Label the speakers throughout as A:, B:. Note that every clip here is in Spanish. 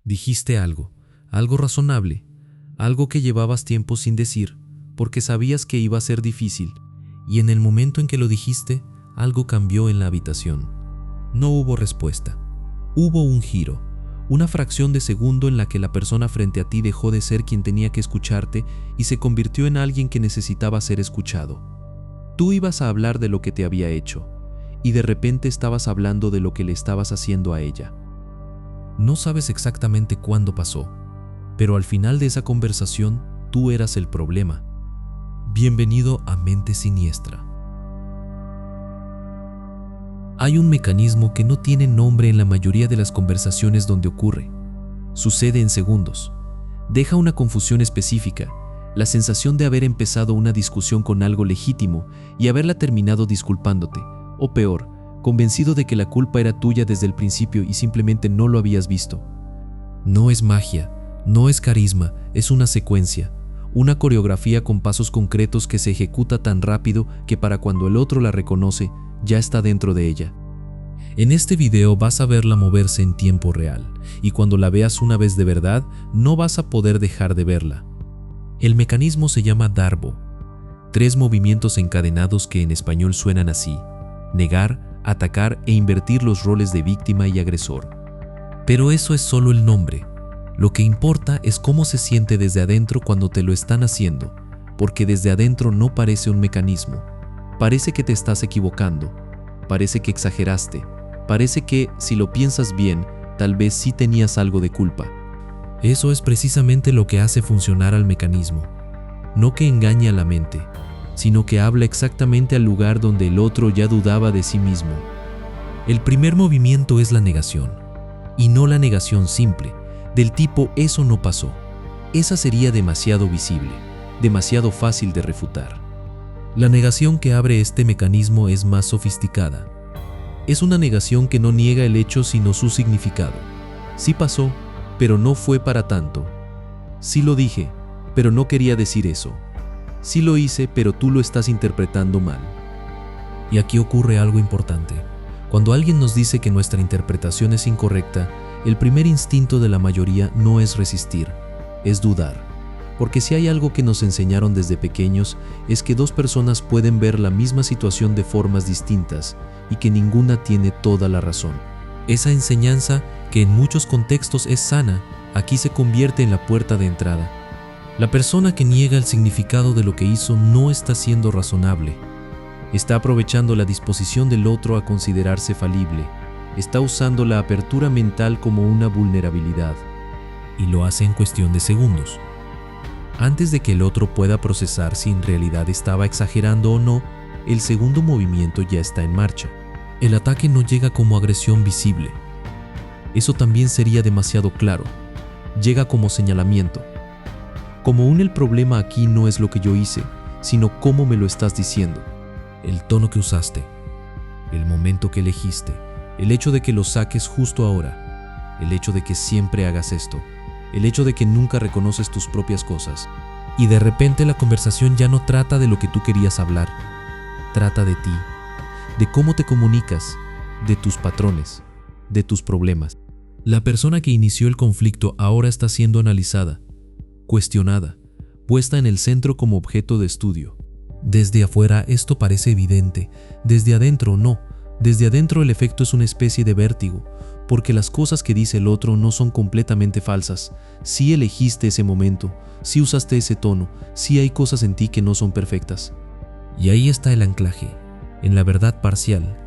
A: Dijiste algo razonable, algo que llevabas tiempo sin decir, porque sabías que iba a ser difícil, y en el momento en que lo dijiste, algo cambió en la habitación. No hubo respuesta. Hubo un giro, una fracción de segundo en la que la persona frente a ti dejó de ser quien tenía que escucharte y se convirtió en alguien que necesitaba ser escuchado. Tú ibas a hablar de lo que te había hecho, y de repente estabas hablando de lo que le estabas haciendo a ella. No sabes exactamente cuándo pasó, pero al final de esa conversación, tú eras el problema. Bienvenido a Mente Siniestra. Hay un mecanismo que no tiene nombre en la mayoría de las conversaciones donde ocurre. Sucede en segundos. Deja una confusión específica, la sensación de haber empezado una discusión con algo legítimo y haberla terminado disculpándote, o peor, convencido de que la culpa era tuya desde el principio y simplemente no lo habías visto. No es magia, no es carisma, es una secuencia, una coreografía con pasos concretos que se ejecuta tan rápido que para cuando el otro la reconoce, ya está dentro de ella. En este video vas a verla moverse en tiempo real, y cuando la veas una vez de verdad, no vas a poder dejar de verla. El mecanismo se llama Darbo. 3 movimientos encadenados que en español suenan así: negar, atacar e invertir los roles de víctima y agresor. Pero eso es solo el nombre. Lo que importa es cómo se siente desde adentro cuando te lo están haciendo, porque desde adentro no parece un mecanismo. Parece que te estás equivocando, parece que exageraste, parece que, si lo piensas bien, tal vez sí tenías algo de culpa. Eso es precisamente lo que hace funcionar al mecanismo. No que engañe a la mente, sino que habla exactamente al lugar donde el otro ya dudaba de sí mismo. El primer movimiento es la negación, y no la negación simple, del tipo «eso no pasó». Esa sería demasiado visible, demasiado fácil de refutar. La negación que abre este mecanismo es más sofisticada. Es una negación que no niega el hecho sino su significado. Sí pasó, pero no fue para tanto. Sí lo dije, pero no quería decir eso. Sí lo hice, pero tú lo estás interpretando mal. Y aquí ocurre algo importante. Cuando alguien nos dice que nuestra interpretación es incorrecta, el primer instinto de la mayoría no es resistir, es dudar. Porque si hay algo que nos enseñaron desde pequeños es que 2 personas pueden ver la misma situación de formas distintas y que ninguna tiene toda la razón. Esa enseñanza, que en muchos contextos es sana, aquí se convierte en la puerta de entrada. La persona que niega el significado de lo que hizo no está siendo razonable. Está aprovechando la disposición del otro a considerarse falible. Está usando la apertura mental como una vulnerabilidad. Y lo hace en cuestión de segundos. Antes de que el otro pueda procesar si en realidad estaba exagerando o no, el segundo movimiento ya está en marcha. El ataque no llega como agresión visible. Eso también sería demasiado claro. Llega como señalamiento. Como el problema aquí no es lo que yo hice, sino cómo me lo estás diciendo. El tono que usaste, el momento que elegiste, el hecho de que lo saques justo ahora, el hecho de que siempre hagas esto, el hecho de que nunca reconoces tus propias cosas. Y de repente la conversación ya no trata de lo que tú querías hablar, trata de ti, de cómo te comunicas, de tus patrones, de tus problemas. La persona que inició el conflicto ahora está siendo analizada, cuestionada, puesta en el centro como objeto de estudio. Desde afuera esto parece evidente, desde adentro no. Desde adentro el efecto es una especie de vértigo, porque las cosas que dice el otro no son completamente falsas. Sí elegiste ese momento, sí usaste ese tono, sí hay cosas en ti que no son perfectas. Y ahí está el anclaje, en la verdad parcial,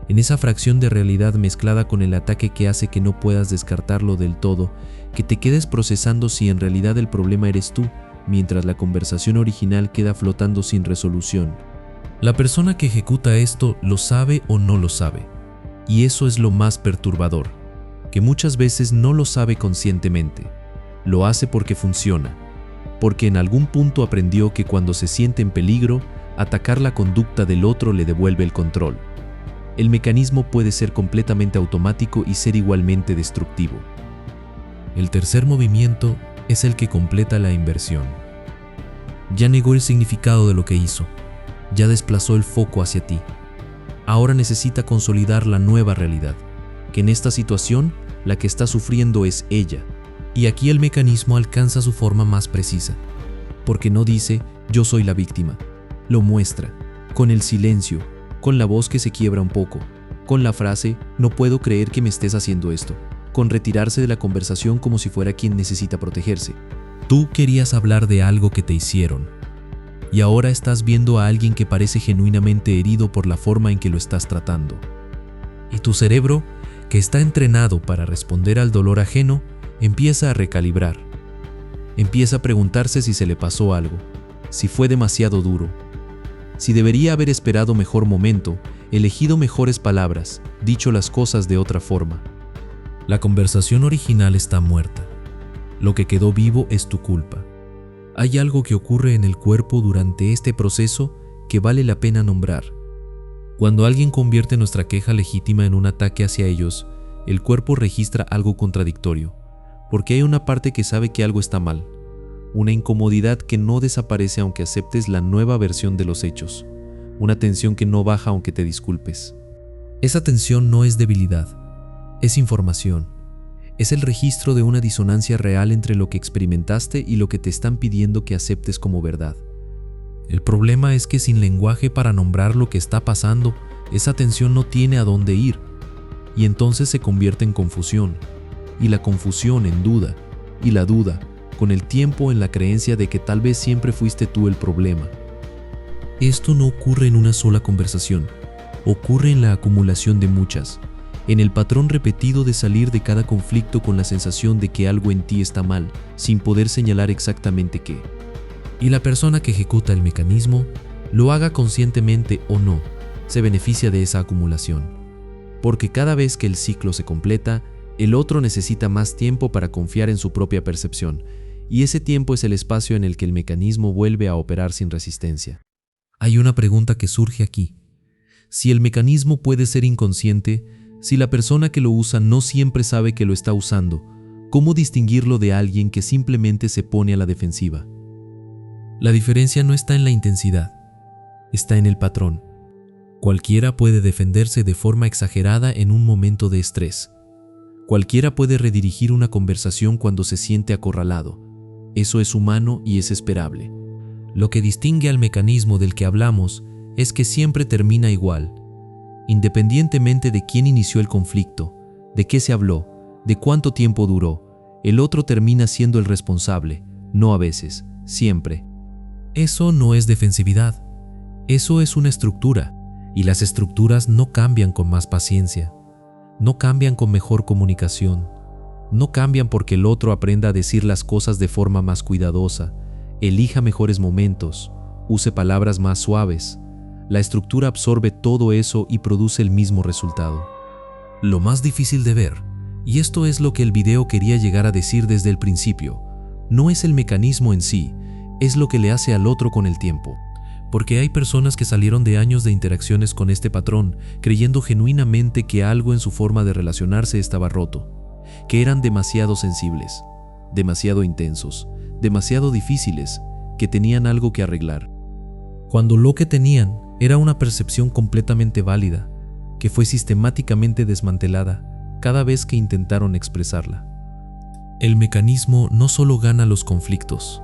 A: en esa fracción de realidad mezclada con el ataque que hace que no puedas descartarlo del todo, que te quedes procesando si en realidad el problema eres tú, mientras la conversación original queda flotando sin resolución. La persona que ejecuta esto lo sabe o no lo sabe, y eso es lo más perturbador, que muchas veces no lo sabe conscientemente, lo hace porque funciona, porque en algún punto aprendió que cuando se siente en peligro, atacar la conducta del otro le devuelve el control. El mecanismo puede ser completamente automático y ser igualmente destructivo. El tercer movimiento es el que completa la inversión. Ya negó el significado de lo que hizo, ya desplazó el foco hacia ti. Ahora necesita consolidar la nueva realidad, que en esta situación la que está sufriendo es ella, Y aquí el mecanismo alcanza su forma más precisa, porque no dice yo soy la víctima, lo muestra, con el silencio, con la voz que se quiebra un poco, con la frase no puedo creer que me estés haciendo esto, con retirarse de la conversación como si fuera quien necesita protegerse. Tú querías hablar de algo que te hicieron, y ahora estás viendo a alguien que parece genuinamente herido por la forma en que lo estás tratando. Y tu cerebro, que está entrenado para responder al dolor ajeno, empieza a recalibrar. Empieza a preguntarse si se le pasó algo, si fue demasiado duro, si debería haber esperado mejor momento, elegido mejores palabras, dicho las cosas de otra forma. La conversación original está muerta. Lo que quedó vivo es tu culpa. Hay algo que ocurre en el cuerpo durante este proceso que vale la pena nombrar. Cuando alguien convierte nuestra queja legítima en un ataque hacia ellos, el cuerpo registra algo contradictorio, porque hay una parte que sabe que algo está mal, una incomodidad que no desaparece aunque aceptes la nueva versión de los hechos, una tensión que no baja aunque te disculpes. Esa tensión no es debilidad, es información. Es el registro de una disonancia real entre lo que experimentaste y lo que te están pidiendo que aceptes como verdad. El problema es que sin lenguaje para nombrar lo que está pasando, esa tensión no tiene a dónde ir, y entonces se convierte en confusión, y la confusión en duda, y la duda, con el tiempo en la creencia de que tal vez siempre fuiste tú el problema. Esto no ocurre en una sola conversación, ocurre en la acumulación de muchas, en el patrón repetido de salir de cada conflicto con la sensación de que algo en ti está mal, sin poder señalar exactamente qué. Y la persona que ejecuta el mecanismo, lo haga conscientemente o no, se beneficia de esa acumulación. Porque cada vez que el ciclo se completa, el otro necesita más tiempo para confiar en su propia percepción, y ese tiempo es el espacio en el que el mecanismo vuelve a operar sin resistencia. Hay una pregunta que surge aquí. Si el mecanismo puede ser inconsciente, si la persona que lo usa no siempre sabe que lo está usando, ¿cómo distinguirlo de alguien que simplemente se pone a la defensiva? La diferencia no está en la intensidad, está en el patrón. Cualquiera puede defenderse de forma exagerada en un momento de estrés. Cualquiera puede redirigir una conversación cuando se siente acorralado. Eso es humano y es esperable. Lo que distingue al mecanismo del que hablamos es que siempre termina igual. Independientemente de quién inició el conflicto, de qué se habló, de cuánto tiempo duró, el otro termina siendo el responsable, no a veces, siempre. Eso no es defensividad, eso es una estructura, y las estructuras no cambian con más paciencia, no cambian con mejor comunicación, no cambian porque el otro aprenda a decir las cosas de forma más cuidadosa, elija mejores momentos, use palabras más suaves. La estructura absorbe todo eso y produce el mismo resultado. Lo más difícil de ver, y esto es lo que el video quería llegar a decir desde el principio, no es el mecanismo en sí, es lo que le hace al otro con el tiempo. Porque hay personas que salieron de años de interacciones con este patrón, creyendo genuinamente que algo en su forma de relacionarse estaba roto, que eran demasiado sensibles, demasiado intensos, demasiado difíciles, que tenían algo que arreglar. Cuando lo que tenían era una percepción completamente válida, que fue sistemáticamente desmantelada cada vez que intentaron expresarla. El mecanismo no solo gana los conflictos,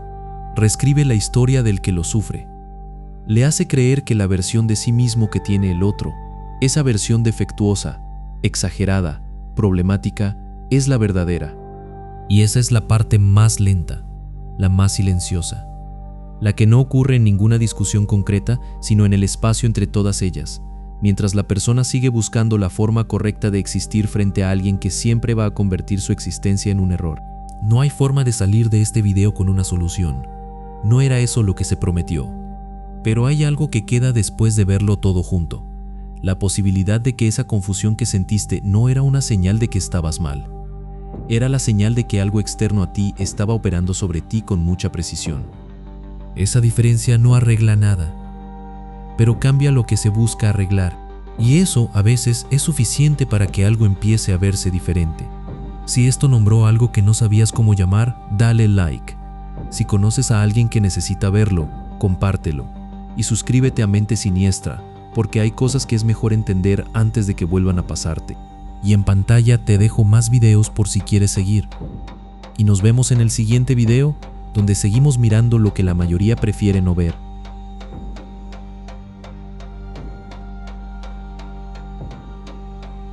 A: reescribe la historia del que lo sufre. Le hace creer que la versión de sí mismo que tiene el otro, esa versión defectuosa, exagerada, problemática, es la verdadera. Y esa es la parte más lenta, la más silenciosa. La que no ocurre en ninguna discusión concreta, sino en el espacio entre todas ellas, mientras la persona sigue buscando la forma correcta de existir frente a alguien que siempre va a convertir su existencia en un error. No hay forma de salir de este video con una solución. No era eso lo que se prometió. Pero hay algo que queda después de verlo todo junto. La posibilidad de que esa confusión que sentiste no era una señal de que estabas mal. Era la señal de que algo externo a ti estaba operando sobre ti con mucha precisión. Esa diferencia no arregla nada, pero cambia lo que se busca arreglar, y eso a veces es suficiente para que algo empiece a verse diferente. Si esto nombró algo que no sabías cómo llamar, dale like. Si conoces a alguien que necesita verlo, compártelo. Y suscríbete a Mente Siniestra, porque hay cosas que es mejor entender antes de que vuelvan a pasarte. Y en pantalla te dejo más videos por si quieres seguir. y nos vemos en el siguiente video, donde seguimos mirando lo que la mayoría prefiere no ver.